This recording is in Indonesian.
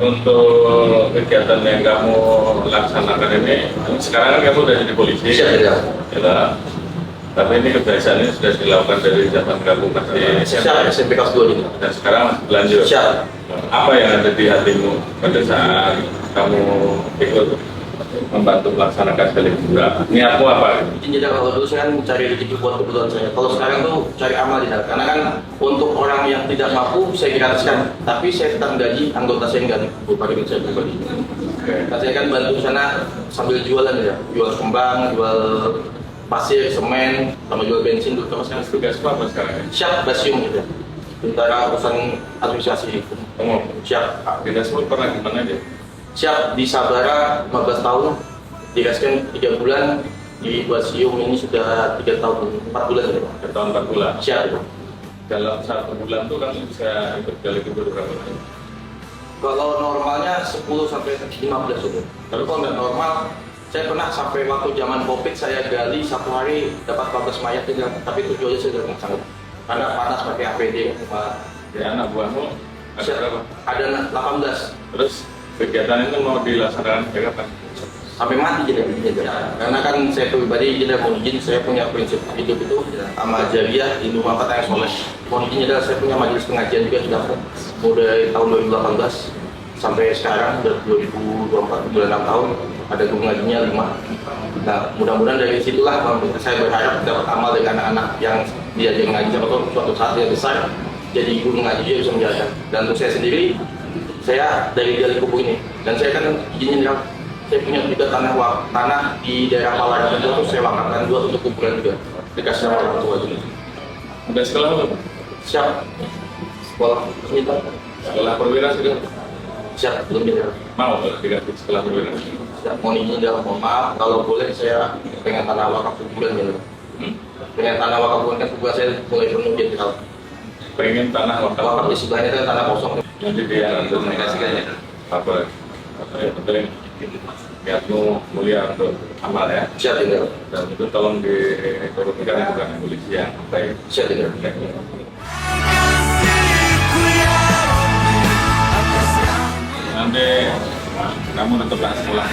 untuk kegiatan yang kamu laksanakan ini, sekarang kan kamu udah jadi polisi. Siap, ya. Tapi ini kebiasaannya sudah dilakukan dari zaman kamu masih SMP kelas 2 ini. dan sekarang masih berlanjut. Siap. Apa yang ada di hatimu pada saat kamu ikut membantu melaksanakan delik juga? Niatmu apa? Jadi kalau dulu saya kan cari rezeki buat kebutuhan saya. Kalau sekarang tuh cari amal tidak. Karena kan untuk orang yang tidak mampu saya gratiskan, tapi saya tetap gaji anggota saya enggak berupa duit saya pribadi. Nah, saya kan bantu sana sambil jualan ya, jual kembang, jual pasir, semen, sama jual bensin dulu. Terus kan Tugas apa sekarang? siap basium gitu. Tentara urusan administrasi. Siap. Dinasmu pernah gimana aja? Siap di Sabara 15 tahun, dikasihkan 3 bulan, di Basium ini sudah 3 tahun 4 bulan ya. 3 tahun 4 bulan. Siap. Dalam 1 bulan tuh kamu bisa ikut delik itu berapa kali? Kalau normalnya 10 sampai 15 sudah. Tapi kalau nggak normal, saya pernah sampai waktu zaman COVID saya gali 1 hari dapat 14 mayat juga, tapi 7 aja saya udah nggak sanggup. Karena panas pakai APD. Ya, anak buahmu ada berapa? Ada 18. Terus kegiatan itu mau dilaksanakan sampai kapan? Sampai mati jadi karena kan saya pribadi tidak mau izin, saya punya prinsip hidup itu sama jariah Hindu Makat yang soleh. Mohon izin adalah saya punya majelis pengajian juga sudah mulai tahun 2018 sampai sekarang udah 2024 bulan 6 tahun ada guru ngajinya 5. Nah mudah-mudahan dari situlah saya berharap dapat amal dari anak-anak yang diajak ngaji atau suatu saat yang besar jadi guru ngaji juga bisa menjalankan. Dan untuk saya sendiri, saya dari gali kubur ini dan saya kan izinnya saya punya juga tanah di daerah Pawaran itu saya wakafkan juga untuk kuburan juga dikasih sama orang tua juga. Udah sekolah belum? Siap. Sekolah minta. Sekolah perwira sudah? Siap, belum minta. Mau dikasih sekolah perwira? Siap, mohon izin dan mohon maaf kalau boleh saya pengen tanah wakaf kuburan gitu. Pengen tanah wakaf kuburan kan kuburan saya mulai penuh jadi kalau Pengen tanah wakaf? wakaf di sebelahnya kan tanah kosong. Nanti dia Komunikasikan ya. apa yang penting niatmu mulia untuk amal ya. Siap tinggal. Dan itu tolong diturunkan bukan polisi yang baik. Siap tinggal. Nanti kamu tetaplah sekolah.